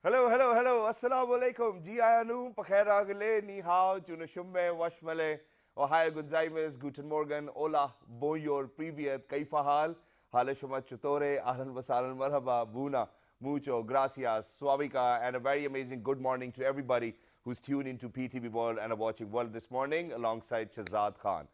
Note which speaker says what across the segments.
Speaker 1: Hello, hello, hello. Assalamu alaikum. Ji ayanum, pakhairagale, ni hao, junashumme, washmale, ohio gonzaimes, guten morgen, hola, bonjour, privyet, kaifa hal, hale shoma chutore, ahlan wasalan, marhaba, buna, mucho, gracias, suavika, and a very amazing good morning to everybody who's tuned into PTV World and are watching World this morning alongside Shahzad Khan.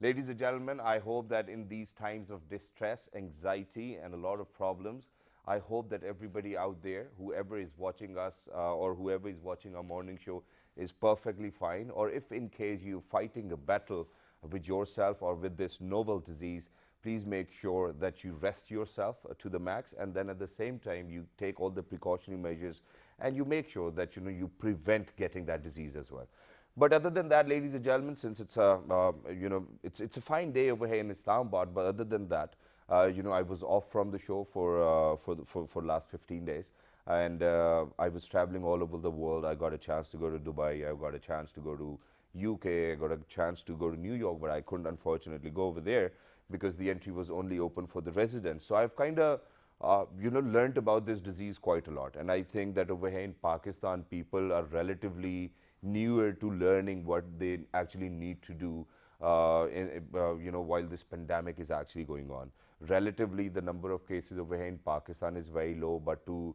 Speaker 1: Ladies and gentlemen, I hope that in these times of distress, anxiety, and a lot of problems, I hope that everybody out there, whoever is watching us or whoever is watching our morning show, is perfectly fine. Or if in case you're fighting a battle with yourself or with this novel disease, please make sure that you rest yourself to the max, and then at the same time you take all the precautionary measures and you make sure that you prevent getting that disease as well. But other than that, ladies and gentlemen, since it's a it's a fine day over here in Islamabad, but other than that, I was off from the show for last 15 days, and I was traveling all over the world. I got a chance to go to Dubai. I got a chance to go to UK. I got a chance to go to New York, but I couldn't unfortunately go over there because the entry was only open for the residents. So I've kind of learned about this disease quite a lot. And I think that over here in Pakistan, people are relatively newer to learning what they actually need to do, while this pandemic is actually going on. Relatively, the number of cases over here in Pakistan is very low, but to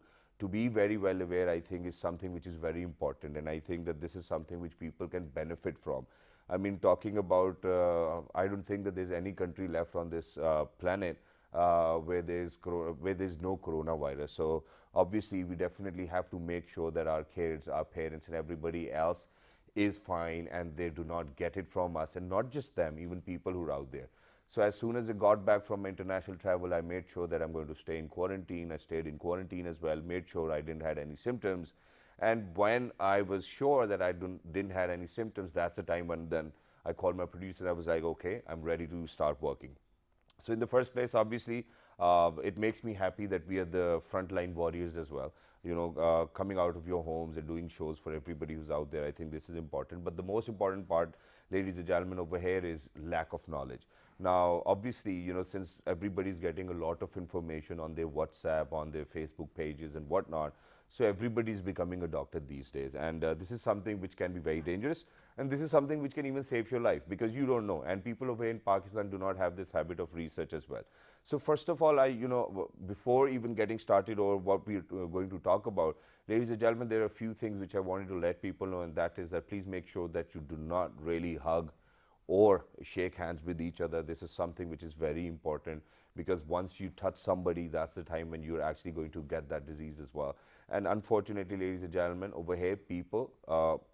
Speaker 1: be very well aware, I think, is something which is very important. And I think that this is something which people can benefit from. I mean, talking about, I don't think that there's any country left on this planet where there's no coronavirus. So obviously, we definitely have to make sure that our kids, our parents, and everybody else is fine and they do not get it from us, and not just them, even people who are out there. So as soon as I got back from international travel, I made sure that I'm going to stay in quarantine. I stayed in quarantine as well, made sure I didn't have any symptoms. And when I was sure that I didn't have any symptoms, that's the time when then I called my producer. I was like, okay, I'm ready to start working. So in the first place, obviously, it makes me happy that we are the frontline warriors as well. Coming out of your homes and doing shows for everybody who's out there. I think this is important. But the most important part, ladies and gentlemen, over here is lack of knowledge. Now, obviously, since everybody's getting a lot of information on their WhatsApp, on their Facebook pages and whatnot, so everybody's becoming a doctor these days. And this is something which can be very dangerous. And this is something which can even save your life because you don't know. And people over here in Pakistan do not have this habit of research as well. So first of all, before even getting started or what we're going to talk about, ladies and gentlemen, there are a few things which I wanted to let people know. And that is that please make sure that you do not really hug or shake hands with each other. This is something which is very important because once you touch somebody, that's the time when you're actually going to get that disease as well. And unfortunately, ladies and gentlemen, over here, people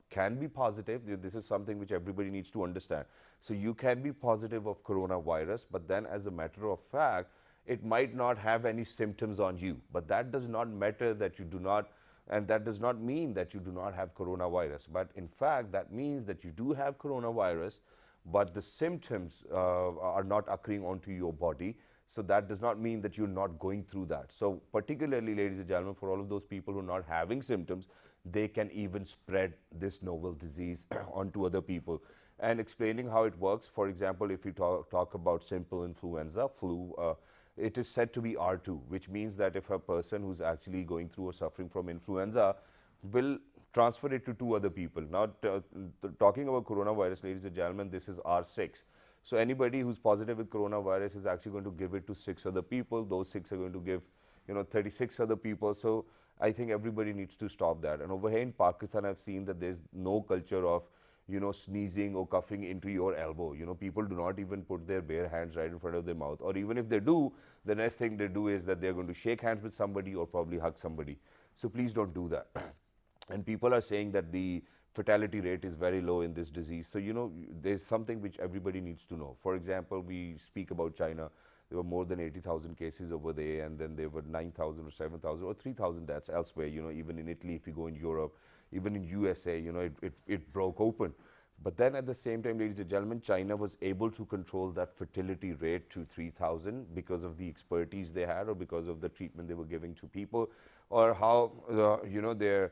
Speaker 1: can be positive. This is something which everybody needs to understand. So you can be positive of coronavirus, but then as a matter of fact, it might not have any symptoms on you. But that does not matter that you do not, and that does not mean that you do not have coronavirus. But in fact, that means that you do have coronavirus, but the symptoms are not occurring onto your body. So that does not mean that you're not going through that. So particularly, ladies and gentlemen, for all of those people who are not having symptoms, they can even spread this novel disease onto other people. And explaining how it works, for example, if we talk about simple influenza, flu, it is said to be R2, which means that if a person who's actually going through or suffering from influenza will transfer it to two other people. Now, talking about coronavirus, ladies and gentlemen, this is R6. So anybody who's positive with coronavirus is actually going to give it to 6 other people. Those 6 are going to give, 36 other people. So I think everybody needs to stop that. And over here in Pakistan, I've seen that there's no culture of, sneezing or coughing into your elbow. People do not even put their bare hands right in front of their mouth. Or even if they do, the next thing they do is that they're going to shake hands with somebody or probably hug somebody. So please don't do that. And people are saying that the fatality rate is very low in this disease. So, there's something which everybody needs to know. For example, we speak about China. There were more than 80,000 cases over there, and then there were 9,000 or 7,000 or 3,000 deaths elsewhere. Even in Italy, if you go in Europe, even in USA, it broke open. But then at the same time, ladies and gentlemen, China was able to control that fertility rate to 3,000 because of the expertise they had or because of the treatment they were giving to people, or how, their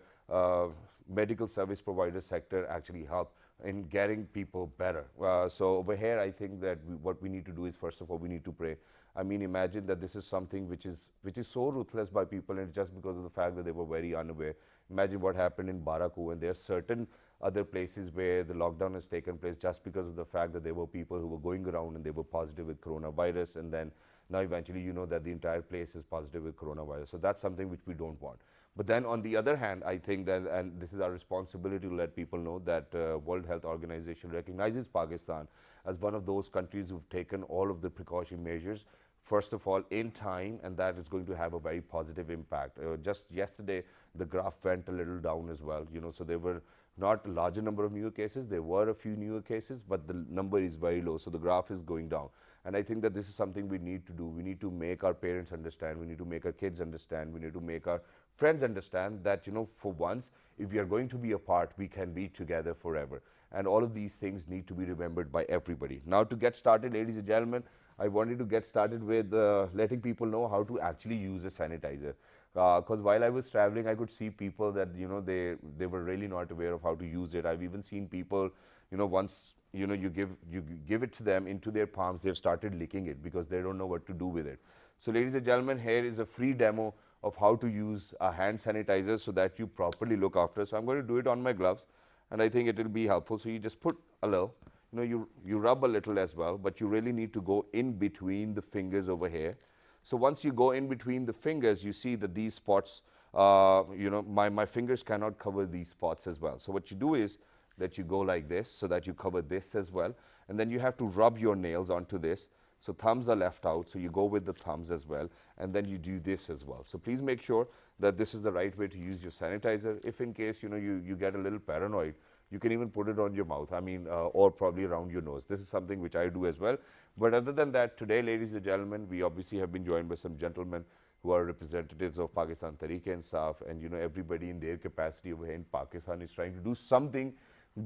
Speaker 1: medical service provider sector actually helped in getting people better. So over here, I think that what we need to do is, first of all, we need to pray. I mean, imagine that this is something which is so ruthless by people, and just because of the fact that they were very unaware. Imagine what happened in Baraku, and there are certain other places where the lockdown has taken place just because of the fact that there were people who were going around and they were positive with coronavirus, and then now eventually you know that the entire place is positive with coronavirus. So that's something which we don't want. But then on the other hand, I think that, and this is our responsibility to let people know that World Health Organization recognizes Pakistan as one of those countries who've taken all of the precaution measures, first of all, in time, and that is going to have a very positive impact. Just yesterday, the graph went a little down as well, you know, so there were not a larger number of newer cases. There were a few newer cases, but the number is very low, so the graph is going down. And I think that this is something we need to do. We need to make our parents understand, we need to make our kids understand, we need to make our friends understand that, you know, for once, if we are going to be apart, we can be together forever. And all of these things need to be remembered by everybody. Now, to get started, ladies and gentlemen, I wanted to get started with letting people know how to actually use a sanitizer. Because while I was traveling, I could see people that, you know, they were really not aware of how to use it. I've even seen people, you know, once, you know, you give it to them into their palms, they've started licking it because they don't know what to do with it. So ladies and gentlemen, here is a free demo of how to use a hand sanitizer so that you properly look after. So I'm going to do it on my gloves, and I think it will be helpful. So you just put a little, you know, you rub a little as well, but you really need to go in between the fingers over here. So once you go in between the fingers, you see that these spots, you know, my fingers cannot cover these spots as well. So what you do is that you go like this so that you cover this as well. And then you have to rub your nails onto this. So thumbs are left out, so you go with the thumbs as well. And then you do this as well. So please make sure that this is the right way to use your sanitizer. If in case, you know, you get a little paranoid, you can even put it on your mouth, I mean, or probably around your nose. This is something which I do as well. But other than that, today, ladies and gentlemen, we obviously have been joined by some gentlemen who are representatives of Pakistan Tehreek-e-Insaf, and, you know, everybody in their capacity over here in Pakistan is trying to do something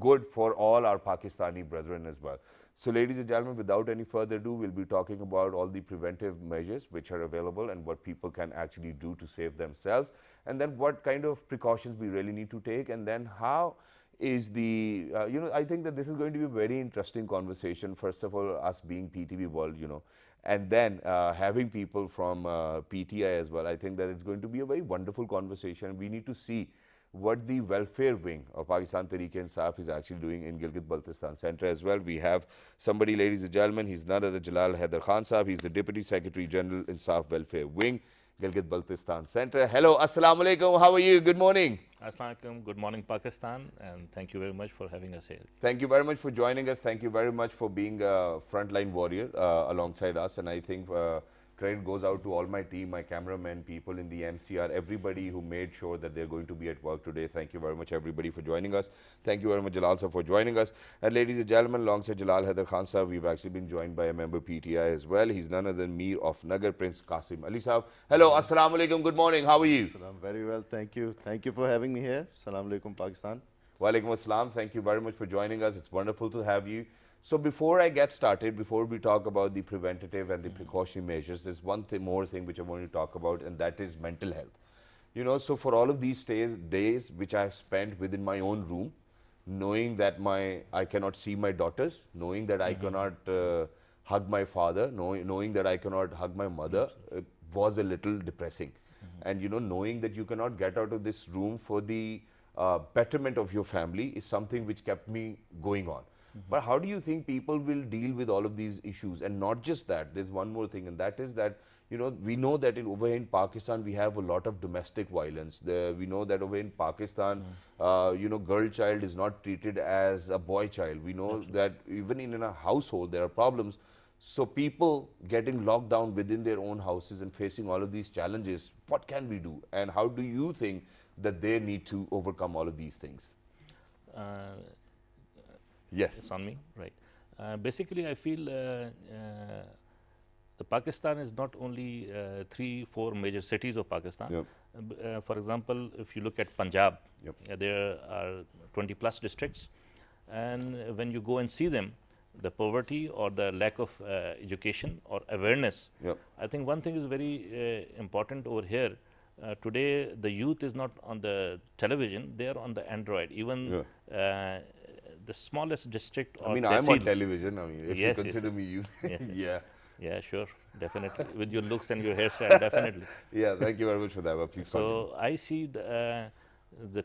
Speaker 1: good for all our Pakistani brethren as well. So ladies and gentlemen, without any further ado, we'll be talking about all the preventive measures which are available and what people can actually do to save themselves, and then what kind of precautions we really need to take, and then how is the, you know, I think that this is going to be a very interesting conversation. First of all, us being PTV World, you know, and then having people from PTI as well. I think that it's going to be a very wonderful conversation. We need to see what the welfare wing of Pakistan Tehreek-e-Insaf is actually doing in Gilgit-Baltistan Center as well. We have somebody, ladies and gentlemen, he's none other Jalal Haider Khan Sahab. He's the Deputy Secretary General Insaf Welfare Wing, Gilgit-Baltistan Center. Hello, Assalamu Alaikum, how are you? Good morning.
Speaker 2: Assalamu Alaikum, good morning Pakistan, and thank you very much for having us here.
Speaker 1: Thank you very much for joining us. Thank you very much for being a frontline warrior alongside us, and I think credit goes out to all my team, my cameramen, people in the MCR, everybody who made sure that they're going to be at work today. Thank you very much, everybody, for joining us. Thank you very much, Jalal sir, for joining us. And ladies and gentlemen, alongside Jalal Haider Khan sir, we've actually been joined by a member PTI as well. He's none other than Mir of Nagar, Prince Qasim Ali sahab. Hello, Assalamu Alaikum, good morning, how are you?
Speaker 3: Salam, very well, thank you. Thank you for having me here. Assalamu Alaikum, Pakistan.
Speaker 1: Wa alaikum assalam, thank you very much for joining us. It's wonderful to have you. So before I get started, before we talk about the preventative and the precautionary measures, there's one more thing which I want to talk about, and that is mental health. You know, so for all of these days which I have spent within my own room, knowing that I cannot see my daughters, knowing that I cannot hug my father, knowing that I cannot hug my mother, was a little depressing. And, you know, knowing that you cannot get out of this room for the betterment of your family is something which kept me going on. But how do you think people will deal with all of these issues? And not just that, there's one more thing, and that is that, you know, we know that over in Pakistan, we have a lot of domestic violence. We know that over in Pakistan, you know, girl child is not treated as a boy child. We know that even in a household, there are problems. So people getting locked down within their own houses and facing all of these challenges, what can we do? And how do you think that they need to overcome all of these things? Yes.
Speaker 2: It's on me, right. Basically, I feel the Pakistan is not only 3-4 major cities of Pakistan. For example, if you look at Punjab, there are 20 plus districts, and when you go and see them, the poverty or the lack of education or awareness, I think one thing is very important over here. Today, the youth is not on the television, they are on the Android. Even the smallest district or
Speaker 1: I mean, I'm on television. I mean, if you consider me youth.
Speaker 2: Yes.
Speaker 1: Yeah.
Speaker 2: Yeah, sure, definitely. With your looks and your hairstyle, definitely.
Speaker 1: Yeah, thank you very much for that. But please continue.
Speaker 2: So I see the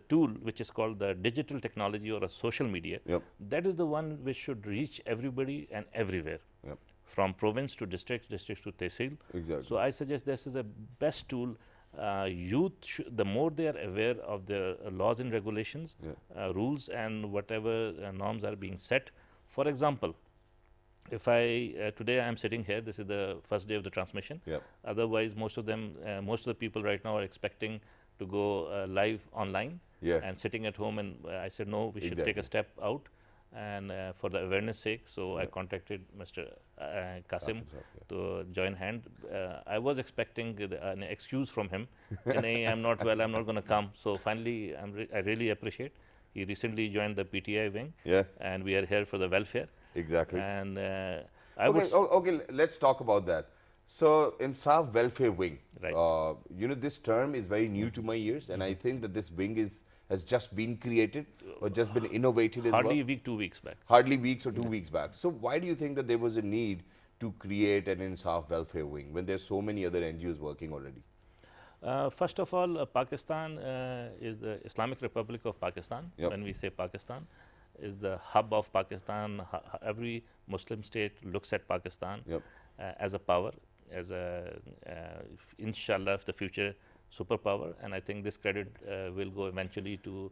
Speaker 2: tool which is called the digital technology or a social media.
Speaker 1: Yep.
Speaker 2: That is the one which should reach everybody and everywhere,
Speaker 1: Yep.
Speaker 2: from province to districts, districts to tehsil.
Speaker 1: Exactly.
Speaker 2: So I suggest this is the best tool. Youth, the more they are aware of the laws and regulations, rules and whatever norms are being set. For example, if today I am sitting here, this is the first day of the transmission.
Speaker 1: Yep.
Speaker 2: Otherwise, most of the people right now are expecting to go live online and sitting at home. And I said, no, we should take a step out. And for the awareness sake, so I contacted Mr. Qasim to join hand. I was expecting an excuse from him. Hey, I'm not well, I'm not going to come. So finally, I really appreciate. He recently joined the PTI wing.
Speaker 1: Yeah.
Speaker 2: And we are here for the welfare.
Speaker 1: Exactly.
Speaker 2: And
Speaker 1: okay, let's talk about that. So, Insaf Welfare Wing,
Speaker 2: Right.
Speaker 1: this term is very new to my ears, and I think that this wing has just been created or just been innovated as well.
Speaker 2: Hardly a week, 2 weeks back.
Speaker 1: Hardly weeks or 2 weeks back. So, why do you think that there was a need to create an Insaf Welfare Wing when there's so many other NGOs working already?
Speaker 2: First of all, Pakistan is the Islamic Republic of Pakistan.
Speaker 1: Yep.
Speaker 2: When we say Pakistan, is the hub of Pakistan. Every Muslim state looks at Pakistan as a power, as a inshallah the future superpower. And I think this credit will go eventually to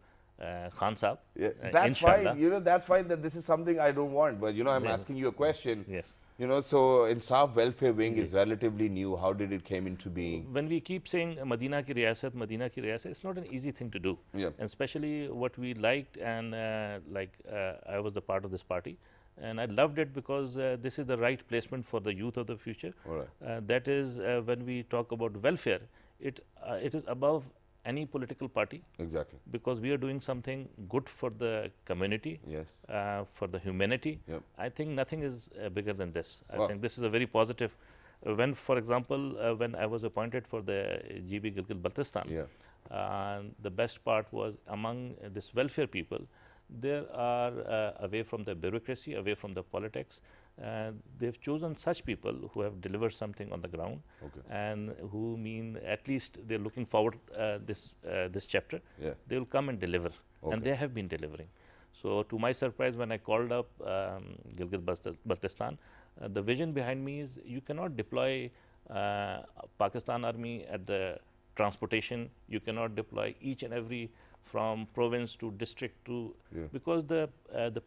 Speaker 2: Khan Saab.
Speaker 1: Yeah, that's
Speaker 2: inshallah.
Speaker 1: fine. That's fine that this is something I don't want. But I'm asking you a question.
Speaker 2: Yes.
Speaker 1: So Insaf Welfare Wing is relatively new. How did it came into being?
Speaker 2: When we keep saying Madina ki riyasat, it's not an easy thing to do.
Speaker 1: Yep.
Speaker 2: And especially what we liked, and I was the part of this party, and I loved it because this is the right placement for the youth of the future.
Speaker 1: All right.
Speaker 2: That is when we talk about welfare, it is above any political party.
Speaker 1: Exactly.
Speaker 2: Because we are doing something good for the community,
Speaker 1: Yes.
Speaker 2: for the humanity.
Speaker 1: Yep.
Speaker 2: I think nothing is bigger than this.
Speaker 1: Wow.
Speaker 2: I think this is a very positive. When, for example, when I was appointed for the GB Gilgit-Baltistan, the best part was among this welfare people, they are away from the bureaucracy, away from the politics. They've chosen such people who have delivered something on the ground, and who mean at least they're looking forward this chapter.
Speaker 1: Yeah.
Speaker 2: They will come and deliver, and they have been delivering. So to my surprise, when I called up Gilgit-Baltistan, the vision behind me is you cannot deploy Pakistan Army at the transportation. You cannot deploy each and every from province to district to because the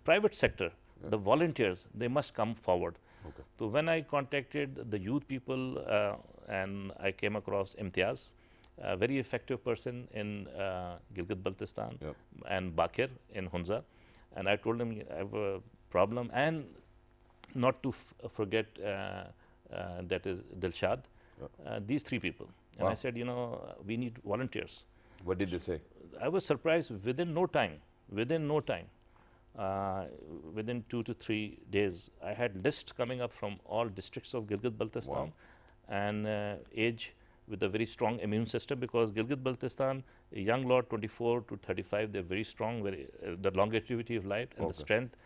Speaker 2: private sector, the volunteers, they must come forward. So when I contacted the youth people and I came across Imtiaz, a very effective person in Gilgit-Baltistan, and Bakir in Hunza, and I told him I have a problem, and not to forget that is Dilshad, these three people. And I said, we need volunteers.
Speaker 1: What did they say?
Speaker 2: I was surprised within no time, within 2 to 3 days, I had lists coming up from all districts of Gilgit-Baltistan, and age with a very strong immune system, because Gilgit-Baltistan, a young lot, 24 to 35, they're very strong, the longevity of life and the strength,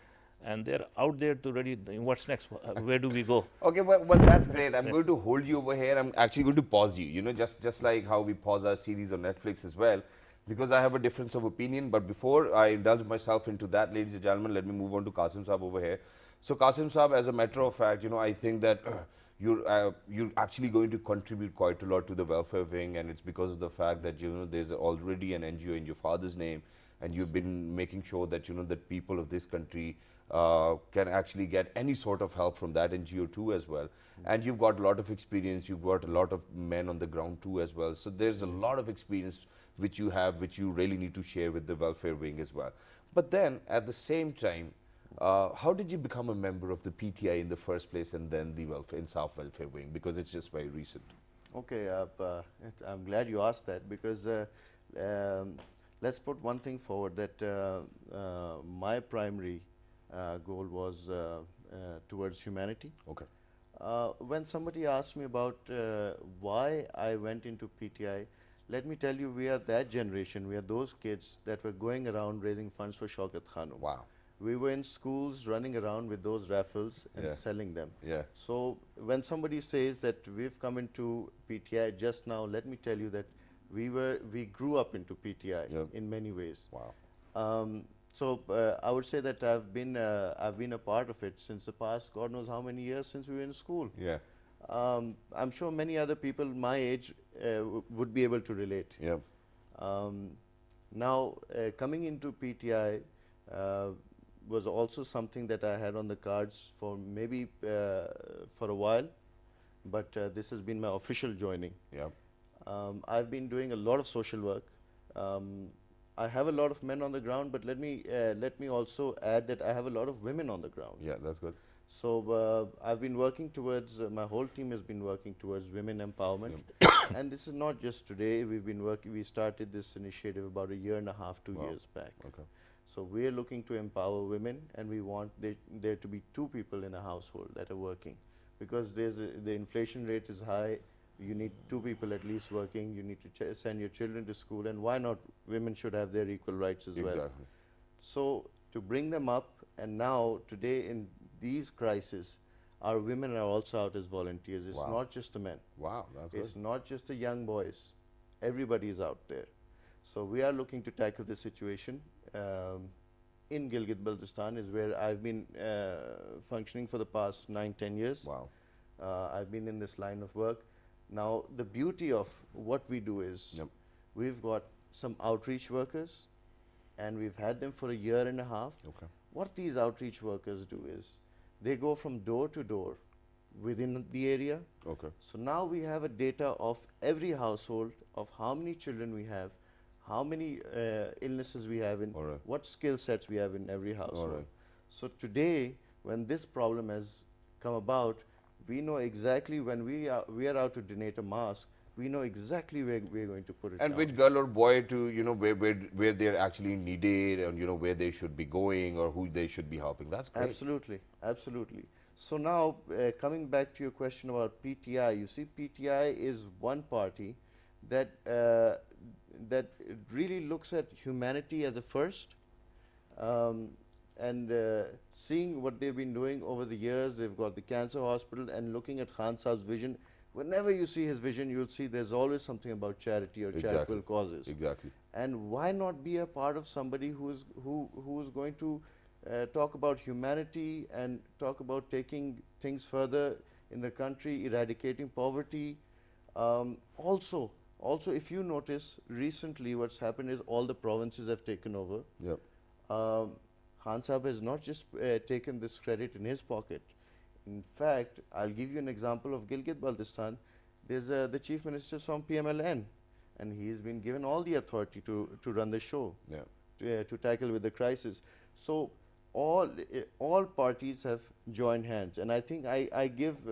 Speaker 2: and they're out there to ready, what's next, where do we go?
Speaker 1: Okay, well that's great. I'm going to hold you over here. I'm actually going to pause you, just like how we pause our series on Netflix as well, because I have a difference of opinion. But before I indulge myself into that, ladies and gentlemen, let me move on to Qasim Saab over here. So Qasim Saab, as a matter of fact, I think that you're actually going to contribute quite a lot to the welfare wing, and it's because of the fact that there's already an NGO in your father's name, and you've been making sure that that people of this country can actually get any sort of help from that NGO too as well. And you've got a lot of experience, you've got a lot of men on the ground too as well. So there's a lot of experience which you have, which you really need to share with the welfare wing as well. But then at the same time, how did you become a member of the PTI in the first place, and then the Insaf Welfare Wing? Because it's just very recent.
Speaker 3: Okay, I'm glad you asked that, because let's put one thing forward, that my primary goal was towards humanity.
Speaker 1: Okay.
Speaker 3: When somebody asked me about why I went into PTI, let me tell you, we are that generation, we are those kids that were going around raising funds for Shaukat Khanum.
Speaker 1: Wow.
Speaker 3: we were in schools running around with those raffles and
Speaker 1: Yeah.
Speaker 3: selling them.
Speaker 1: Yeah.
Speaker 3: So when somebody says that we've come into PTI just now, let me tell you that we grew up into PTI
Speaker 1: Yep.
Speaker 3: in many ways.
Speaker 1: Wow.
Speaker 3: So I would say that I've been a part of it since the past God knows how many years since we were in school.
Speaker 1: Yeah.
Speaker 3: I'm sure many other people my age would be able to relate.
Speaker 1: Yeah.
Speaker 3: Now, coming into PTI was also something that I had on the cards for maybe for a while, but this has been my official joining.
Speaker 1: Yeah.
Speaker 3: I've been doing a lot of social work. I have a lot of men on the ground, but let me also add that I have a lot of women on the ground.
Speaker 1: Yeah, that's good.
Speaker 3: So I've been working towards, my whole team has been working towards women empowerment. And this is not just today, we started this initiative about a year and a half, 2 years back.
Speaker 1: Okay.
Speaker 3: So we're looking to empower women, and we want there to be 2 people in a household that are working. Because the inflation rate is high, you need 2 people at least working, you need to send your children to school, and why not women should have their equal rights as well.
Speaker 1: Exactly.
Speaker 3: So to bring them up, and now today in these crises, our women are also out as volunteers. It's
Speaker 1: Wow.
Speaker 3: not just the men.
Speaker 1: Wow, that's
Speaker 3: It's
Speaker 1: good.
Speaker 3: not just the young boys. Everybody is out there. So we are looking to tackle this situation. In Gilgit-Baltistan is where I've been functioning for the past 9-10 years.
Speaker 1: Wow.
Speaker 3: I've been in this line of work. Now, the beauty of what we do is
Speaker 1: Yep.
Speaker 3: we've got some outreach workers, and we've had them for a year and a half.
Speaker 1: Okay.
Speaker 3: What these outreach workers do is they go from door to door within the area.
Speaker 1: Okay.
Speaker 3: So now we have a data of every household, of how many children we have, how many illnesses we have in,
Speaker 1: Alright.
Speaker 3: what skill sets we have in every household.
Speaker 1: Alright.
Speaker 3: So today, when this problem has come about, we know exactly when we are out to donate a mask, we know exactly where we're going to put it
Speaker 1: And
Speaker 3: down.
Speaker 1: which girl or boy to, where they're actually needed, and, where they should be going or who they should be helping. That's great.
Speaker 3: Absolutely, absolutely. So now, coming back to your question about PTI, you see, PTI is one party that that really looks at humanity as a first, and seeing what they've been doing over the years. They've got the cancer hospital, and looking at Khan Saab's vision. Whenever you see his vision, you'll see there's always something about charity or
Speaker 1: Exactly.
Speaker 3: charitable causes.
Speaker 1: Exactly.
Speaker 3: And why not be a part of somebody who's going to talk about humanity and talk about taking things further in the country, eradicating poverty. Also, if you notice, recently what's happened is all the provinces have taken over.
Speaker 1: Yep.
Speaker 3: Khan Saab has not just taken this credit in his pocket. In fact, I'll give you an example of Gilgit-Baltistan. There's the chief minister from PMLN, and he's been given all the authority to run the show,
Speaker 1: Yeah.
Speaker 3: to tackle with the crisis. So all parties have joined hands, and I think I give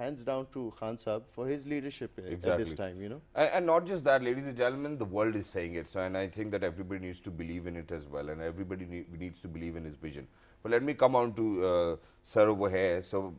Speaker 3: hands down to Khan Saab for his leadership at
Speaker 1: Exactly.
Speaker 3: this time.
Speaker 1: And not just that, ladies and gentlemen, the world is saying it. So, and I think that everybody needs to believe in it as well, and everybody needs to believe in his vision. But let me come on to Sir over here. So,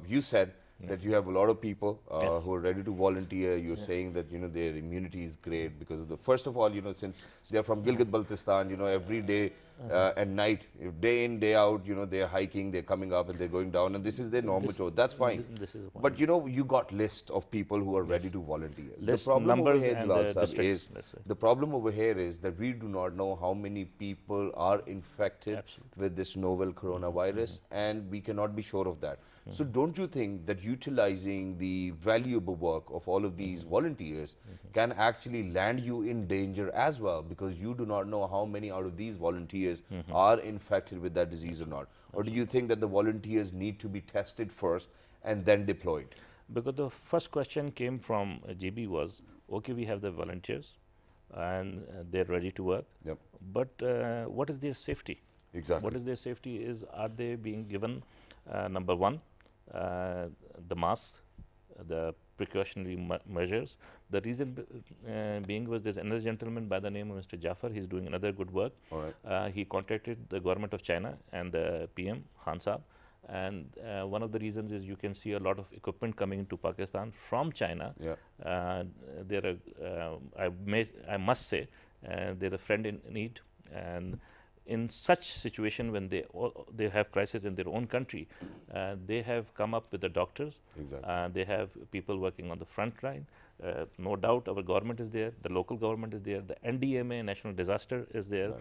Speaker 1: you said that you have a lot of people
Speaker 2: Yes.
Speaker 1: who are ready to volunteer. You're saying that their immunity is great because of first of all, since they're from Gilgit-Baltistan, every day and night, day in, day out, they're hiking, they're coming up and they're going down, and this is their normal chore. That's fine.
Speaker 2: This is one.
Speaker 1: But you got list of people who are ready to volunteer.
Speaker 2: List,
Speaker 1: the problem
Speaker 2: numbers
Speaker 1: over here,
Speaker 2: and
Speaker 1: Jalal
Speaker 2: the
Speaker 1: Sahab,
Speaker 2: districts,
Speaker 1: is
Speaker 2: let's say.
Speaker 1: the problem over here is that we do not know how many people are infected
Speaker 2: Absolutely.
Speaker 1: with this novel coronavirus, and we cannot be sure of that. So don't you think that utilizing the valuable work of all of these volunteers can actually land you in danger as well, because you do not know how many out of these volunteers are infected with that disease or not? Or do you think that the volunteers need to be tested first and then deployed?
Speaker 2: Because the first question came from GB was, okay, we have the volunteers and they're ready to work,
Speaker 1: Yep.
Speaker 2: but what is their safety?
Speaker 1: Exactly.
Speaker 2: What is their safety is, are they being given, number one, the masks, the precautionary measures. The reason being was there's another gentleman by the name of Mr. Jafar. He's doing another good work.
Speaker 1: All right.
Speaker 2: He contacted the government of China and the PM, Khan Saab. And one of the reasons is you can see a lot of equipment coming into Pakistan from China.
Speaker 1: Yeah.
Speaker 2: I must say, they're a friend in need. And in such situation when they have crisis in their own country, they have come up with the doctors.
Speaker 1: Exactly.
Speaker 2: They have people working on the front line. No doubt our government is there, the local government is there, the NDMA, National Disaster, is there,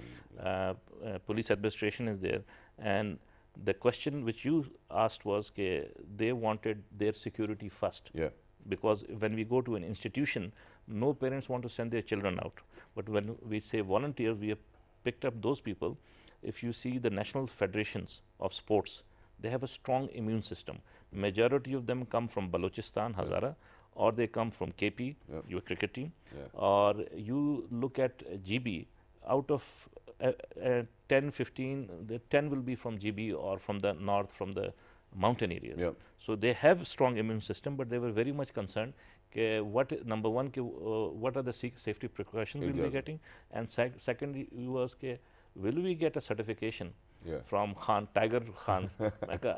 Speaker 2: police administration is there. And the question which you asked was, they wanted their security first.
Speaker 1: Yeah.
Speaker 2: Because when we go to an institution, no parents want to send their children out. But when we say volunteers, we have picked up those people. If you see the national federations of sports, they have a strong immune system. Majority of them come from Balochistan, Hazara, or they come from KP, your cricket team, or you look at GB, out of 10, 15, the 10 will be from GB or from the north, from the mountain areas. So they have strong immune system, but they were very much concerned number one, what are the safety precautions we'll be getting, and secondly was, will we get a certification from Tiger Khan?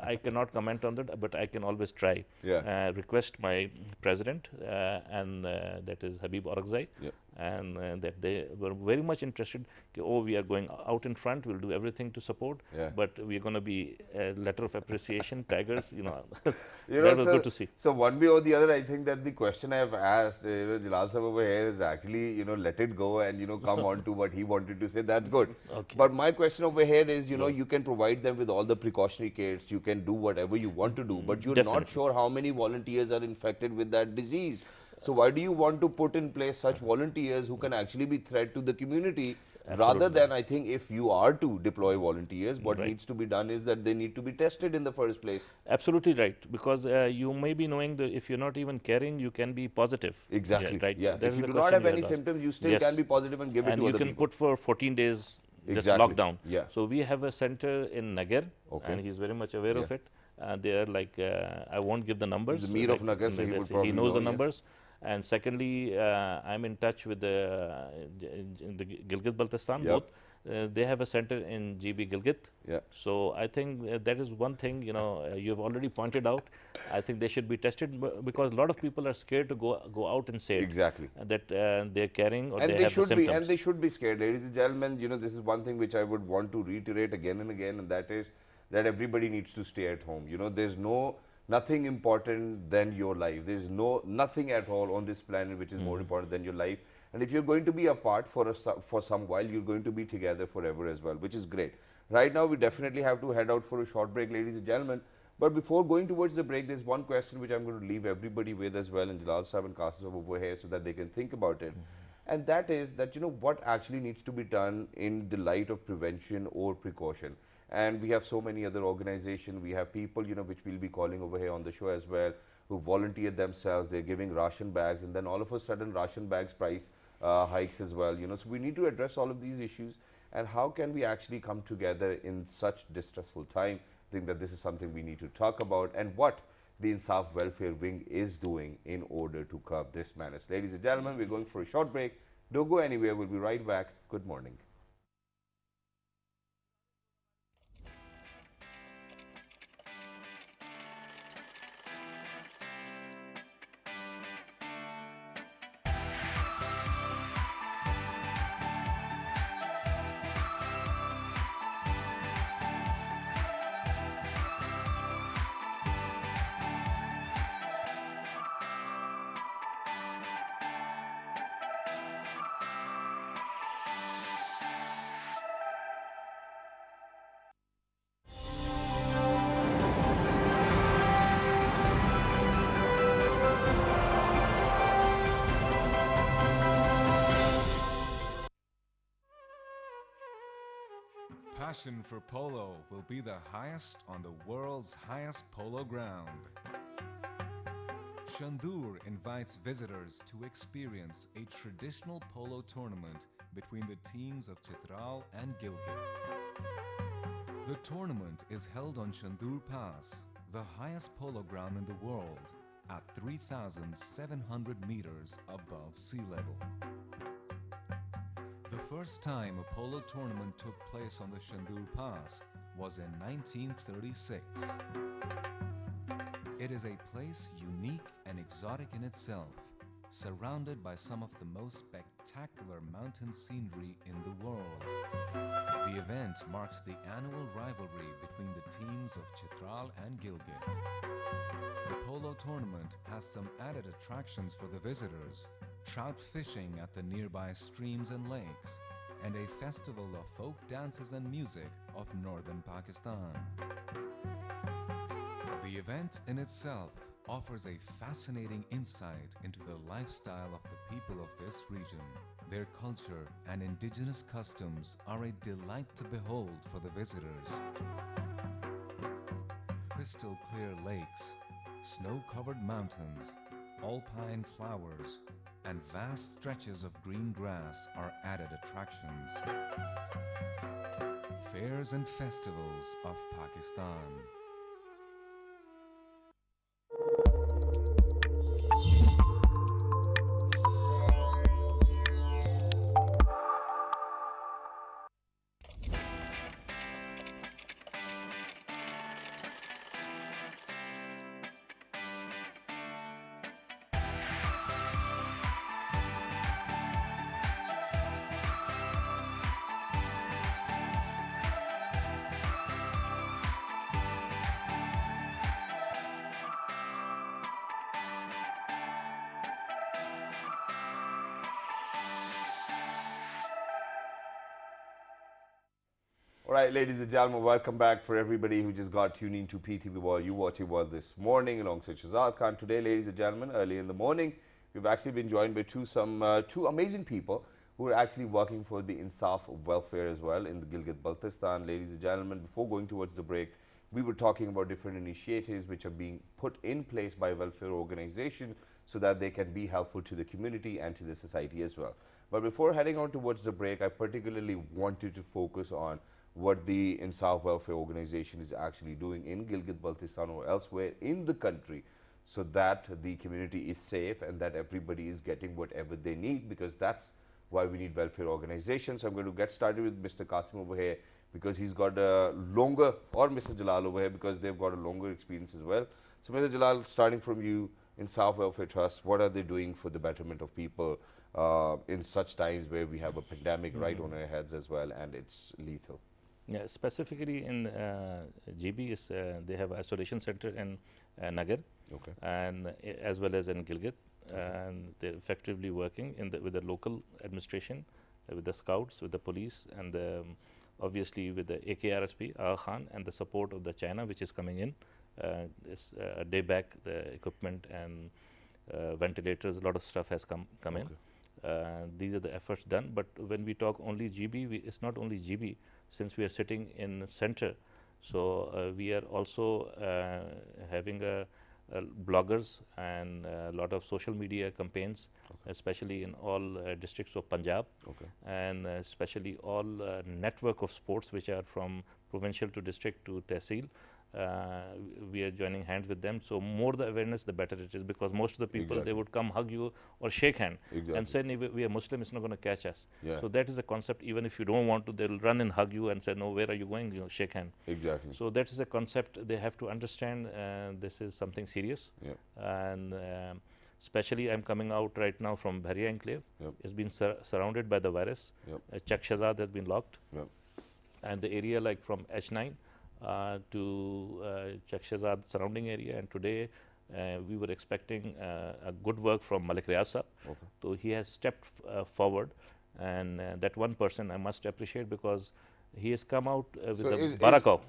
Speaker 2: I cannot comment on that, but I can always try. Request my president, and that is Habib Orakzai, and that they were very much interested. We are going out in front, we'll do everything to support, but we're going to be a letter of appreciation, Tigers, that was good to see.
Speaker 1: So one way or the other, I think that the question I have asked, Jalal Sahab over here is actually, let it go and, come on to what he wanted to say. That's good. But my question over here is, you can provide them with all the precautionary kits, you can do whatever you want to do, but you're not sure how many volunteers are infected with that disease. So why do you want to put in place such volunteers who can actually be threat to the community? Rather than, I think, if you are to deploy volunteers, what needs to be done is that they need to be tested in the first place.
Speaker 2: Absolutely right, because you may be knowing that if you're not even caring, you can be positive.
Speaker 1: Exactly.
Speaker 2: Right.
Speaker 1: If you do not have any symptoms, you still can be positive and give it to other people.
Speaker 2: And you can put for 14 days just lockdown. So we have a center in Nagar, and he's very much aware of it. They are like, I won't give the numbers.
Speaker 1: The Mir of Nagar, so he would probably
Speaker 2: he knows the numbers. And secondly, I'm in touch with the Gilgit-Baltistan both. They have a center in GB Gilgit. So I think that is one thing, you've already pointed out. I think they should be tested, because a lot of people are scared to go out and say that they're carrying or
Speaker 1: and
Speaker 2: they have the symptoms.
Speaker 1: And they should be scared. Ladies and gentlemen, this is one thing which I would want to reiterate again and again, and that is that everybody needs to stay at home. There's nothing important than your life. There's nothing at all on this planet which is more important than your life. And if you're going to be apart for some while, you're going to be together forever as well, which is great. Right now, we definitely have to head out for a short break, ladies and gentlemen. But before going towards the break, there's one question which I'm going to leave everybody with as well, and Jalal Sahab and Qasim Sahab over here, so that they can think about it. And that is that, what actually needs to be done in the light of prevention or precaution. And we have so many other organizations, we have people, which we'll be calling over here on the show as well, who volunteer themselves, they're giving ration bags, and then all of a sudden ration bags price hikes as well, So we need to address all of these issues, and how can we actually come together in such distressful time? I think that this is something we need to talk about, and what the Insaf Welfare Wing is doing in order to curb this menace. Ladies and gentlemen, we're going for a short break. Don't go anywhere, we'll be right back. Good morning.
Speaker 4: Passion for polo will be the highest on the world's highest polo ground. Shandur invites visitors to experience a traditional polo tournament between the teams of Chitral and Gilgit. The tournament is held on Shandur Pass, the highest polo ground in the world, at 3,700 meters above sea level. The first time a polo tournament took place on the Shandur Pass was in 1936. It is a place unique and exotic in itself, surrounded by some of the most spectacular mountain scenery in the world. The event marks the annual rivalry between the teams of Chitral and Gilgit. The polo tournament has some added attractions for the visitors: trout fishing at the nearby streams and lakes, and a festival of folk dances and music of northern Pakistan. The event in itself offers a fascinating insight into the lifestyle of the people of this region. Their culture and indigenous customs are a delight to behold for the visitors. Crystal clear lakes, snow-covered mountains, alpine flowers, and vast stretches of green grass are added attractions. Fairs and festivals of Pakistan.
Speaker 1: All right, ladies and gentlemen, welcome back for everybody who just got tuned into PTV World. You watching World this morning alongside Shazad Khan. Today, ladies and gentlemen, early in the morning, we've actually been joined by two amazing people who are actually working for the Insaf welfare as well in the Gilgit-Baltistan. Ladies and gentlemen, before going towards the break, we were talking about different initiatives which are being put in place by welfare organizations so that they can be helpful to the community and to the society as well. But before heading on towards the break, I particularly wanted to focus on what the Insaf Welfare Organization is actually doing in Gilgit-Baltistan or elsewhere in the country so that the community is safe and that everybody is getting whatever they need, because that's why we need welfare organizations. So I'm going to get started with Mr. Qasim over here because he's got a longer, or Mr. Jalal over here because they've got a longer experience as well. So Mr. Jalal, starting from you, Insaf Welfare Trust, what are they doing for the betterment of people in such times where we have a pandemic right on our heads as well and it's lethal?
Speaker 2: Yeah, specifically in GB, they have isolation center in Nagar,
Speaker 1: Okay.
Speaker 2: and as well as in Gilgit, and they're effectively working with the local administration, with the scouts, with the police, and obviously with the AKRSP, Aga Khan, and the support of the China, which is coming in. A day back, the equipment and ventilators, a lot of stuff has come in. These are the efforts done. But when we talk only GB, it's not only GB, since we are sitting in center. So we are also having bloggers and a lot of social media campaigns, especially in all districts of Punjab, and especially all network of sports which are from provincial to district to tehsil. We are joining hands with them. So more the awareness, the better it is, because most of the people, they would come hug you or shake hand and say, we are Muslim, it's not going to catch us. So that is the concept. Even if you don't want to, they'll run and hug you and say, no, where are you going? You know, shake hand.
Speaker 1: Exactly.
Speaker 2: So that is a concept they have to understand. This is something serious. And especially I'm coming out right now from Bharia enclave. It's been surrounded by the virus. Chak Shazad has been locked. And the area like from H9 to Chak Shazad surrounding area, and today we were expecting a good work from Malik Riyaz Sahab. So he has stepped forward, and that one person I must appreciate, because he has come out with the Barakau.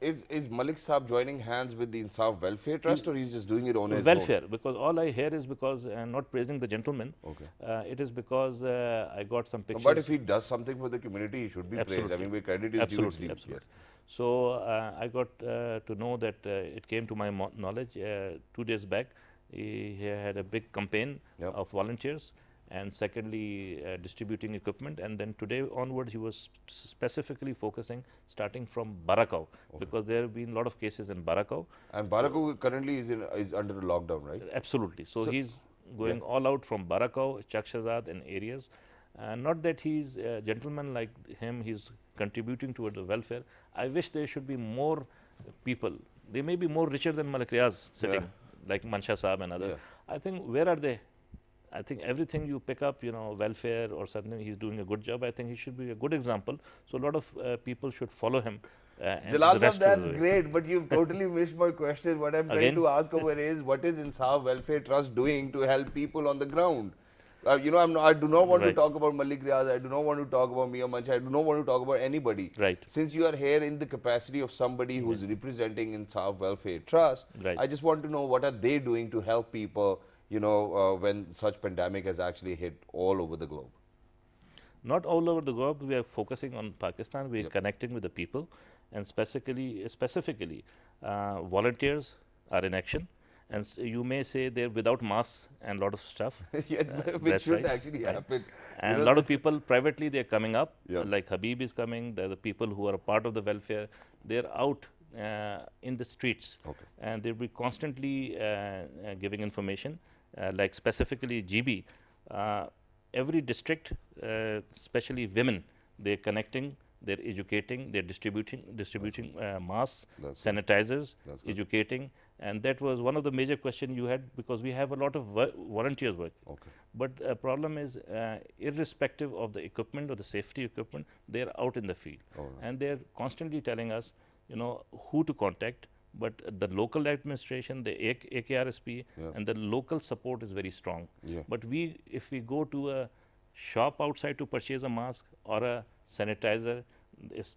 Speaker 1: Is Malik Saab joining hands with the Insaf Welfare Trust, or he's just doing it on his
Speaker 2: welfare?
Speaker 1: own?
Speaker 2: Because all I hear is because I'm not praising the gentleman. It is because I got some pictures.
Speaker 1: But if he does something for the community, he should be praised. I mean, where credit is due, it's due.
Speaker 2: Absolutely. So I got to know that it came to my knowledge 2 days back. He had a big campaign of volunteers, and secondly distributing equipment, and then today onwards he was specifically focusing starting from Barakau, because there have been a lot of cases in Barakau. And
Speaker 1: Barakau currently is under a lockdown, right?
Speaker 2: Absolutely. So he's going all out from Barakau, Chak Shazad and areas. Not that he's a gentleman like him, he's contributing toward the welfare. I wish there should be more people. They may be more richer than Malik Riyaz sitting, like Mansha Saab and others. I think, where are they? I think everything you pick up, welfare or something, he's doing a good job. I think he should be a good example. So a lot of people should follow him. And
Speaker 1: Jalal
Speaker 2: the
Speaker 1: sir,
Speaker 2: rest will
Speaker 1: that's
Speaker 2: do it.
Speaker 1: great, but you've totally missed my question. What I'm trying
Speaker 2: Again?
Speaker 1: to ask over is, what is Insaf Welfare Trust doing to help people on the ground? I do not want to
Speaker 2: Right.
Speaker 1: talk about Malik Riaz. I do not want to talk about Mia Mancha. I do not want to talk about anybody.
Speaker 2: Right.
Speaker 1: Since you are here in the capacity of somebody who's representing Insaf Welfare Trust,
Speaker 2: Right.
Speaker 1: I just want to know what are they doing to help people, when such pandemic has actually hit all over the globe.
Speaker 2: Not all over the globe. We are focusing on Pakistan. We are connecting with the people, and specifically, volunteers are in action. And you may say they're without masks and a lot of stuff.
Speaker 1: Yeah, which
Speaker 2: That's
Speaker 1: should
Speaker 2: right,
Speaker 1: actually
Speaker 2: right.
Speaker 1: happen.
Speaker 2: And a lot of people privately, they're coming up.
Speaker 1: Yeah.
Speaker 2: Like Habib is coming. The people who are a part of the welfare, they're out in the streets.
Speaker 1: Okay.
Speaker 2: And they'll be constantly giving information. Like specifically GB, every district, especially women, they're connecting, they're educating, they're distributing masks,
Speaker 1: That's
Speaker 2: sanitizers,
Speaker 1: That's good.
Speaker 2: educating. And that was one of the major questions you had, because we have a lot of volunteers work.
Speaker 1: Okay.
Speaker 2: But the problem is, irrespective of the equipment or the safety equipment, they're out in the field.
Speaker 1: All right.
Speaker 2: And they're constantly telling us, who to contact. But the local administration, the AKRSP,
Speaker 1: Yeah.
Speaker 2: and the local support is very strong.
Speaker 1: Yeah.
Speaker 2: But if we go to a shop outside to purchase a mask or a sanitizer,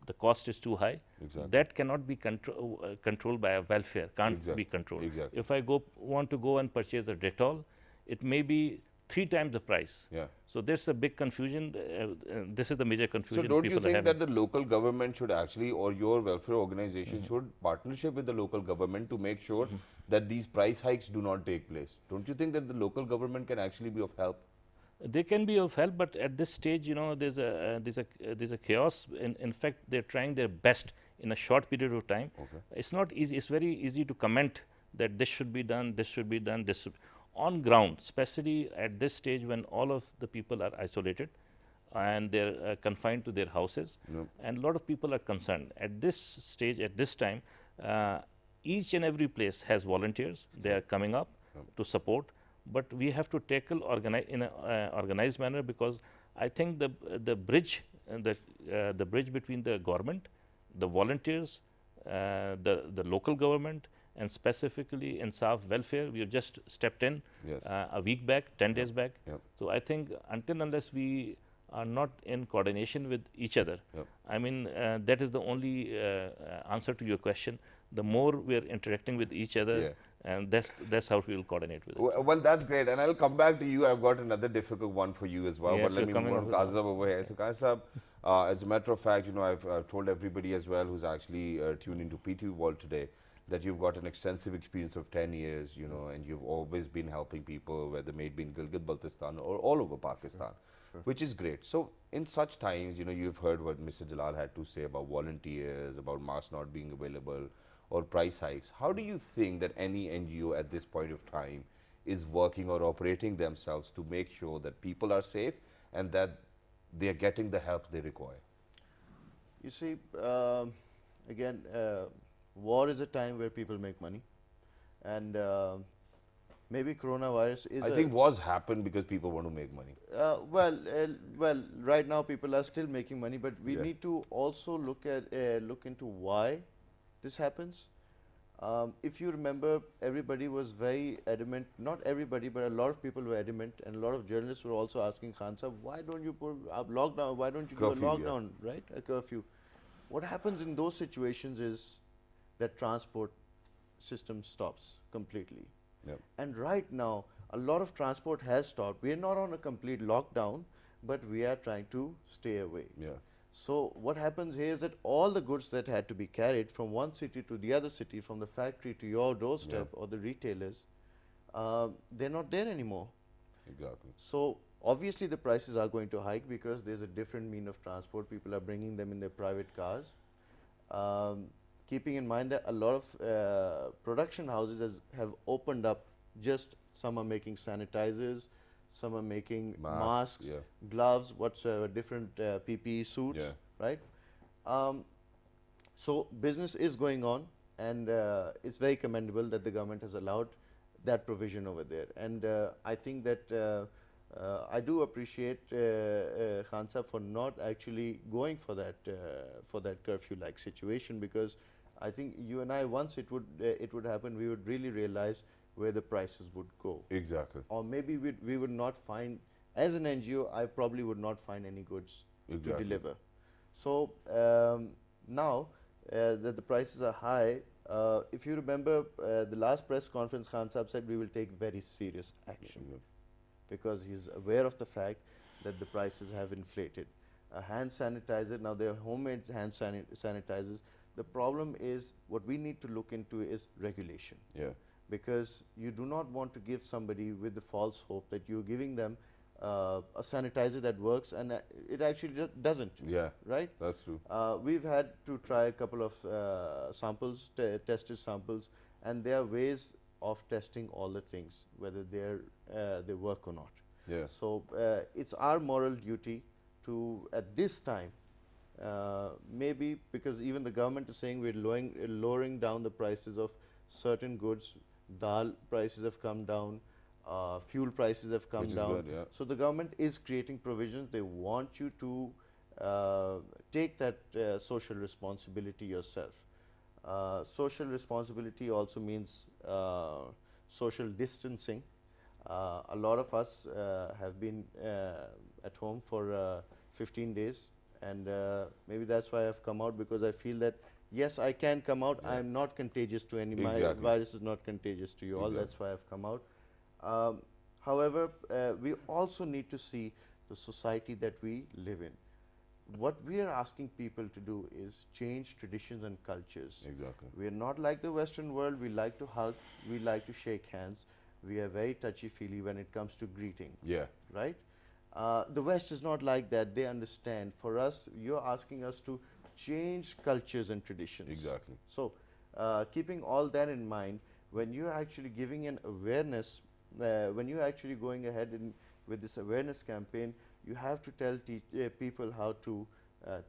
Speaker 2: the cost is too high.
Speaker 1: Exactly.
Speaker 2: That cannot be controlled by a welfare, can't
Speaker 1: Exactly.
Speaker 2: be controlled.
Speaker 1: Exactly.
Speaker 2: If I want to go and purchase a Dettol, it may be 3 times the price.
Speaker 1: Yeah.
Speaker 2: So there's a big confusion. This is the major
Speaker 1: So
Speaker 2: confusion
Speaker 1: don't you
Speaker 2: people are
Speaker 1: think
Speaker 2: having.
Speaker 1: that the local government should actually, or your welfare organization should partnership with the local government to make sure that these price hikes do not take place? Don't you think that the local government can actually be of help?
Speaker 2: They can be of help, but at this stage, there's a chaos. In fact, they're trying their best in a short period of time.
Speaker 1: Okay.
Speaker 2: It's not easy. It's very easy to comment that this should be done, this should be done, on ground, especially at this stage when all of the people are isolated and they're confined to their houses.
Speaker 1: Yep.
Speaker 2: And a lot of people are concerned. At this stage, at this time, each and every place has volunteers. They are coming up to support. But we have to tackle in an organized manner, because I think the bridge between the government, the volunteers, the local government, and specifically Insaf Welfare, we have just stepped in
Speaker 1: Yes.
Speaker 2: a week back, 10 days back.
Speaker 1: Yep.
Speaker 2: So I think unless we are not in coordination with each other,
Speaker 1: Yep.
Speaker 2: I mean, that is the only answer to your question. The more we are interacting with each other,
Speaker 1: Yeah.
Speaker 2: and that's how we will coordinate with it.
Speaker 1: Well, that's great, and I'll come back to you. I've got another difficult one for you as well.
Speaker 2: Yes,
Speaker 1: but let
Speaker 2: you're
Speaker 1: me
Speaker 2: coming
Speaker 1: move on
Speaker 2: up
Speaker 1: to
Speaker 2: with
Speaker 1: Kazab over here. So, Kazab, as a matter of fact, I've told everybody as well who's actually tuned into PT World today that you've got an extensive experience of 10 years, and you've always been helping people, whether may it be in Gilgit-Baltistan or all over Pakistan, which is great. So, in such times, you've heard what Mr. Jalal had to say about volunteers, about masks not being available, or price hikes. How do you think that any NGO at this point of time is working or operating themselves to make sure that people are safe and that they are getting the help they require?
Speaker 3: You see, again, war is a time where people make money, and maybe coronavirus is.
Speaker 1: I think wars happen because people want to make money.
Speaker 3: Well, right now people are still making money, but we
Speaker 1: Yeah.
Speaker 3: need to also look into why this happens. If you remember, everybody was very adamant. Not everybody, but a lot of people were adamant, and a lot of journalists were also asking Khan Sahab, why don't you put a lockdown? Why don't you
Speaker 1: Curfew,
Speaker 3: do a
Speaker 1: yeah.
Speaker 3: lockdown, right? A curfew. What happens in those situations is that transport system stops completely.
Speaker 1: Yep.
Speaker 3: And right now, a lot of transport has stopped. We are not on a complete lockdown, but we are trying to stay away.
Speaker 1: Yeah.
Speaker 3: So what happens here is that all the goods that had to be carried from one city to the other city, from the factory to your doorstep or the retailers, they're not there anymore.
Speaker 1: Exactly.
Speaker 3: So obviously the prices are going to hike because there's a different mean of transport. People are bringing them in their private cars. Keeping in mind that a lot of production houses have opened up. Just some are making sanitizers, some are making masks,
Speaker 1: yeah.
Speaker 3: gloves, whatsoever, different PPE suits,
Speaker 1: Yeah.
Speaker 3: right? So business is going on, and it's very commendable that the government has allowed that provision over there. And I think that I do appreciate Khan Sahib for not actually going for that curfew-like situation, because I think you and I, once it would happen, we would really realize where the prices would go.
Speaker 1: Exactly.
Speaker 3: Or maybe we would not find, as an NGO, I probably would not find any goods to deliver. So now that the prices are high, if you remember the last press conference, Khan Sahib said we will take very serious action, because he's aware of the fact that the prices have inflated. A hand sanitizer, now they're homemade hand sanitizers. The problem is, what we need to look into is regulation.
Speaker 1: Yeah.
Speaker 3: Because you do not want to give somebody with the false hope that you're giving them a sanitizer that works, and it actually doesn't.
Speaker 1: Yeah.
Speaker 3: Right?
Speaker 1: That's true.
Speaker 3: We've had to try a couple of samples, tested samples, and there are ways of testing all the things, whether they work or not.
Speaker 1: Yeah.
Speaker 3: So it's our moral duty to, at this time, maybe because even the government is saying we're lowering down the prices of certain goods. Dal prices have come down, fuel prices have come down.
Speaker 1: Good, yeah.
Speaker 3: So the government is creating provisions. They want you to take that social responsibility yourself. Social responsibility also means social distancing. A lot of us have been at home for 15 days, and maybe that's why I've come out, because I feel that yes, I can come out. I am not contagious to any. My virus is not contagious to you all. That's why I've come out. However, we also need to see the society that we live in. What we are asking people to do is change traditions and cultures.
Speaker 1: Exactly.
Speaker 3: We are not like the Western world. We like to hug. We like to shake hands. We are very touchy-feely when it comes to greeting.
Speaker 1: Yeah.
Speaker 3: Right? The West is not like that. They understand. For us, you're asking us to change cultures and traditions.
Speaker 1: Exactly.
Speaker 3: So, keeping all that in mind, when you're actually giving an awareness, when you're actually going ahead with this awareness campaign, you have to tell people how to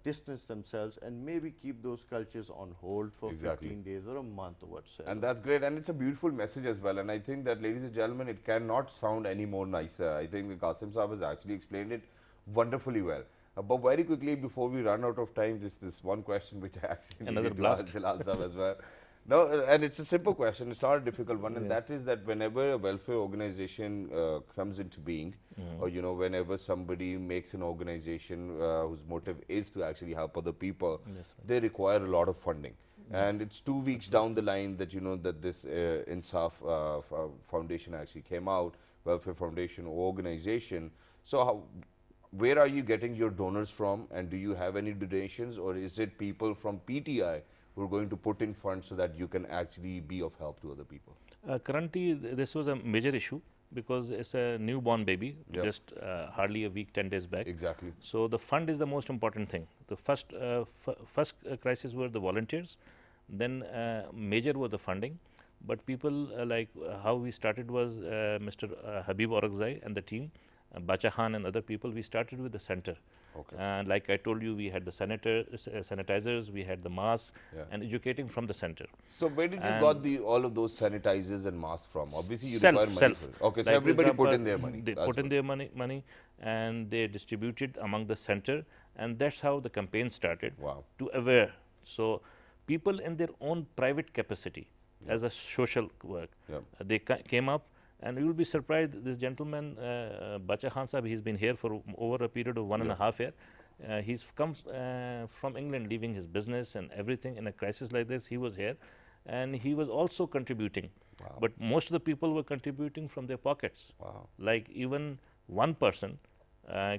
Speaker 3: distance themselves and maybe keep those cultures on hold for 15 days or a month or whatsoever.
Speaker 1: And that's great, and it's a beautiful message as well. And I think that, ladies and gentlemen, it cannot sound any more nicer. I think the Qasim Saab has actually explained it wonderfully well. But very quickly, before we run out of time, just this one question which I actually
Speaker 2: Another
Speaker 1: needed to
Speaker 2: blast.
Speaker 1: ask Jalal Saab as well. No, and it's a simple question. It's not a difficult one, and that is that whenever a welfare organization comes into being, or whenever somebody makes an organization whose motive is to actually help other people, they require a lot of funding. And it's 2 weeks down the line that that this Insaf Foundation actually came out, Welfare Foundation organization. So where are you getting your donors from, and do you have any donations, or is it people from PTI who are going to put in funds so that you can actually be of help to other people?
Speaker 2: Currently, this was a major issue because it's a newborn baby, just hardly a week, 10 days back.
Speaker 1: Exactly.
Speaker 2: So the fund is the most important thing. The first crisis were the volunteers, then major was the funding. But people like how we started was Mr. Habib Orakzai and the team, Bacha Khan and other people. We started with the center.
Speaker 1: Okay.
Speaker 2: And like I told you, we had the sanitizers, we had the masks, and educating from the center.
Speaker 1: So where did you got all of those sanitizers and masks from? Obviously, you
Speaker 2: Self.
Speaker 1: require money for it. Okay, so
Speaker 2: Like
Speaker 1: everybody
Speaker 2: example,
Speaker 1: put in their money.
Speaker 2: They
Speaker 1: That's
Speaker 2: put in
Speaker 1: good.
Speaker 2: their money, and they distributed among the center, and that's how the campaign started.
Speaker 1: Wow.
Speaker 2: To aware. So people in their own private capacity as a social work, they came up. And you will be surprised, this gentleman, Bacha Khan Sahib, he's been here for over a period of 1.5 years. He's come from England, leaving his business and everything in a crisis like this. He was here, and he was also contributing.
Speaker 1: Wow.
Speaker 2: But most of the people were contributing from their pockets.
Speaker 1: Wow.
Speaker 2: Like even one person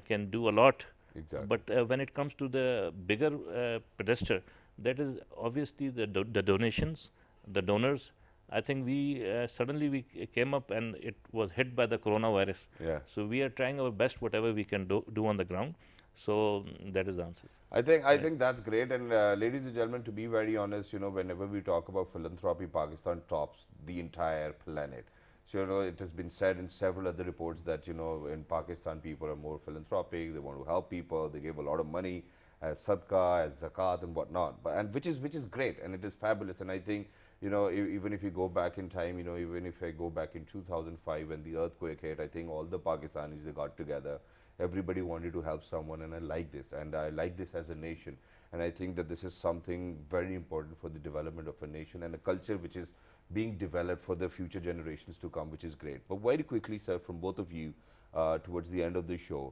Speaker 2: can do a lot.
Speaker 1: Exactly.
Speaker 2: But when it comes to the bigger pedestal, that is obviously the donations, the donors. I think we suddenly we came up and it was hit by the coronavirus.
Speaker 1: Yeah.
Speaker 2: So we are trying our best, whatever we can do on the ground. So that is the answer.
Speaker 1: I think that's great. And ladies and gentlemen, to be very honest, whenever we talk about philanthropy, Pakistan tops the entire planet. So, it has been said in several other reports that, in Pakistan, people are more philanthropic, they want to help people, they give a lot of money as sadaqah, as zakat and whatnot, and which is great, and it is fabulous. And I think, even if you go back in time, even if I go back in 2005 when the earthquake hit, I think all the Pakistanis, they got together, everybody wanted to help someone, and I like this, and I like this as a nation. And I think that this is something very important for the development of a nation and a culture which is being developed for the future generations to come, which is great. But very quickly, sir, from both of you, towards the end of the show,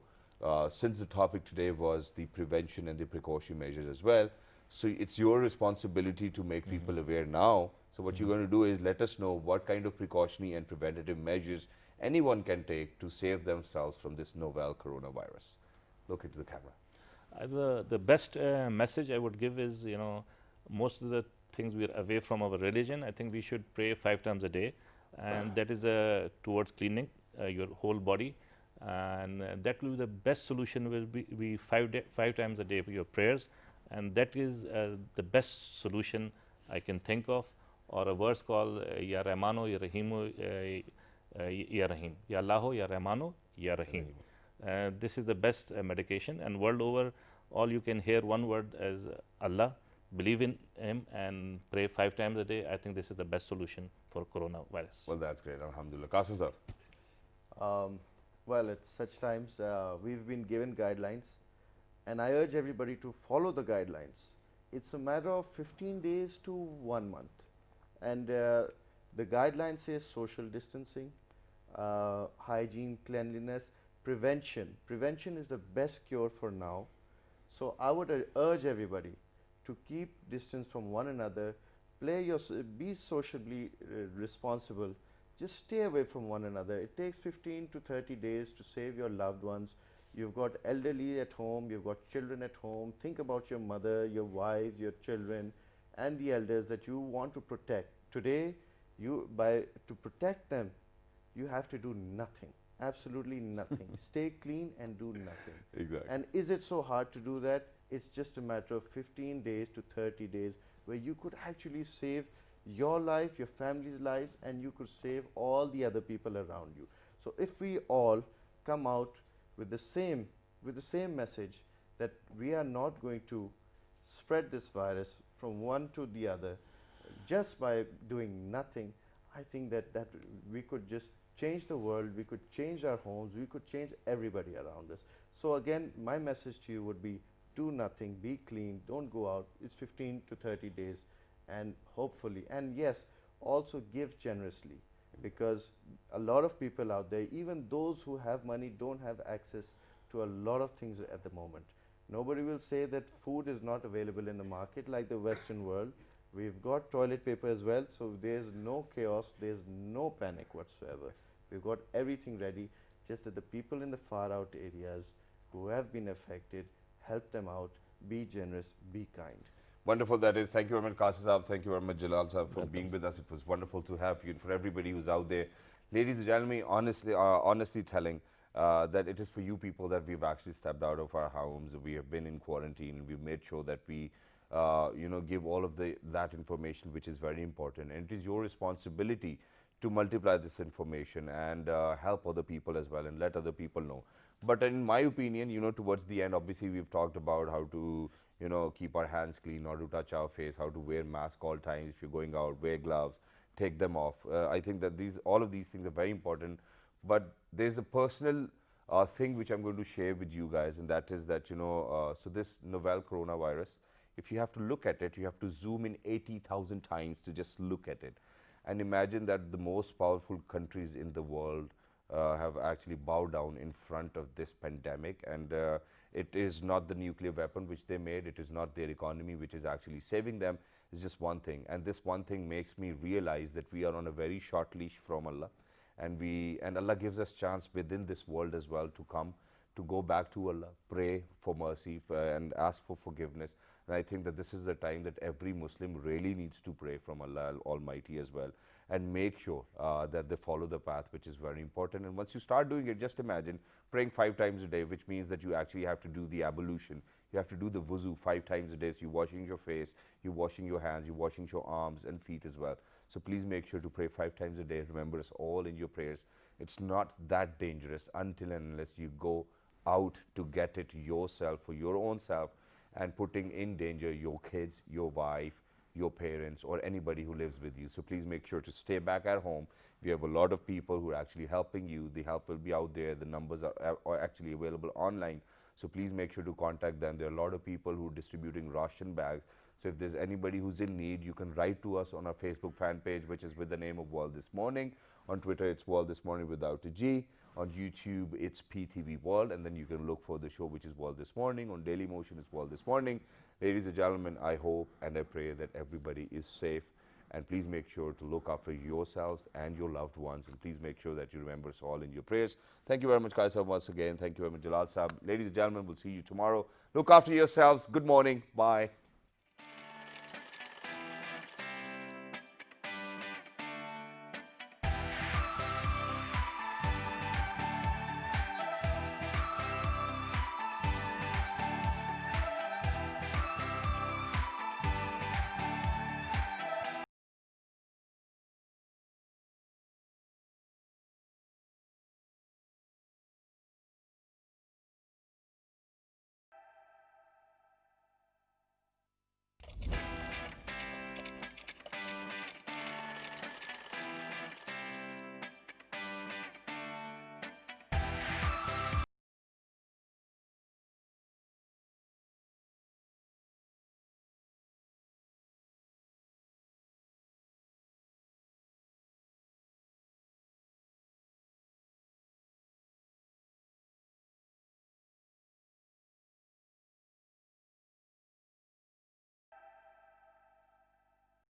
Speaker 1: since the topic today was the prevention and the precaution measures as well, so it's your responsibility to make people aware now. So what you're going to do is let us know what kind of precautionary and preventative measures anyone can take to save themselves from this novel coronavirus. Look into the camera.
Speaker 2: The best message I would give is, most of the things we are away from our religion. I think we should pray 5 times a day, and that is towards cleaning your whole body, and that will be the best solution. Will be 5 times a day for your prayers, and that is the best solution I can think of. Or a verse called Ya Rahmano Ya Rahimu Ya Rahim, Ya Allahu Ya Rahmano Ya Rahim. This is the best medication, and world over, all you can hear one word as Allah. Believe in Him and pray 5 times a day. I think this is the best solution for coronavirus.
Speaker 1: Well, that's great. Alhamdulillah. Qasim sir.
Speaker 3: Well, at such times, we've been given guidelines, and I urge everybody to follow the guidelines. It's a matter of 15 days to 1 month. And the guideline says social distancing, hygiene, cleanliness, prevention. Prevention is the best cure for now. So I would urge everybody to keep distance from one another, be socially responsible, just stay away from one another. It takes 15 to 30 days to save your loved ones. You've got elderly at home, you've got children at home. Think about your mother, your wives, your children, and the elders that you want to protect. Today, to protect them, you have to do nothing, absolutely nothing. Stay clean and do nothing.
Speaker 1: Exactly.
Speaker 3: And is it so hard to do that? It's just a matter of 15 days to 30 days where you could actually save your life, your family's lives, and you could save all the other people around you. So if we all come out with the same message that we are not going to spread this virus from one to the other just by doing nothing, I think that we could just change the world, we could change our homes, we could change everybody around us. So again, my message to you would be, do nothing, be clean, don't go out. It's 15 to 30 days, and hopefully, and yes, also give generously, because a lot of people out there, even those who have money, don't have access to a lot of things at the moment. Nobody will say that food is not available in the market like the Western world. We've got toilet paper as well, so there's no chaos, there's no panic whatsoever. We've got everything ready, just that the people in the far out areas who have been affected, help them out, be generous, be kind.
Speaker 1: Wonderful that is. Thank you very much, Qasim Saab. Thank you very much, Jalal Saab, for being with us. It was wonderful to have you. And for everybody who's out there, ladies and gentlemen, honestly telling that it is for you people that we've actually stepped out of our homes. We have been in quarantine. We've made sure that we give all of that information, which is very important. And it is your responsibility to multiply this information and help other people as well and let other people know. But in my opinion, towards the end, obviously we've talked about how to, keep our hands clean, not to touch our face, how to wear mask all times. If you're going out, wear gloves, take them off. I think that all of these things are very important. But there's a personal thing which I'm going to share with you guys, and that is that, so this novel coronavirus, if you have to look at it, you have to zoom in 80,000 times to just look at it. And imagine that the most powerful countries in the world have actually bowed down in front of this pandemic, and it is not the nuclear weapon which they made, it is not their economy which is actually saving them. It's just one thing, and this one thing makes me realize that we are on a very short leash from Allah, and Allah gives us chance within this world as well to go back to Allah, pray for mercy and ask for forgiveness. And I think that this is the time that every Muslim really needs to pray from Allah Almighty as well, and make sure that they follow the path, which is very important. And once you start doing it, just imagine praying 5 times a day, which means that you actually have to do the ablution. You have to do the wuzu 5 times a day. So you're washing your face, you're washing your hands, you're washing your arms and feet as well. So please make sure to pray 5 times a day. Remember us all in your prayers. It's not that dangerous until and unless you go out to get it yourself for your own self and putting in danger your kids, your wife, your parents, or anybody who lives with you. So please make sure to stay back at home. We have a lot of people who are actually helping you. The help will be out there. The numbers are actually available online. So please make sure to contact them. There are a lot of people who are distributing ration bags. So if there's anybody who's in need, you can write to us on our Facebook fan page, which is with the name of World This Morning. On Twitter, it's World This Morning without a G. On YouTube, it's PTV World, and then you can look for the show, which is World This Morning. On Daily Motion, it's World This Morning. Ladies and gentlemen, I hope and I pray that everybody is safe. And please make sure to look after yourselves and your loved ones. And please make sure that you remember us all in your prayers. Thank you very much, Kai Sahab, once again. Thank you very much, Jalal Sahab. Ladies and gentlemen, we'll see you tomorrow. Look after yourselves. Good morning. Bye.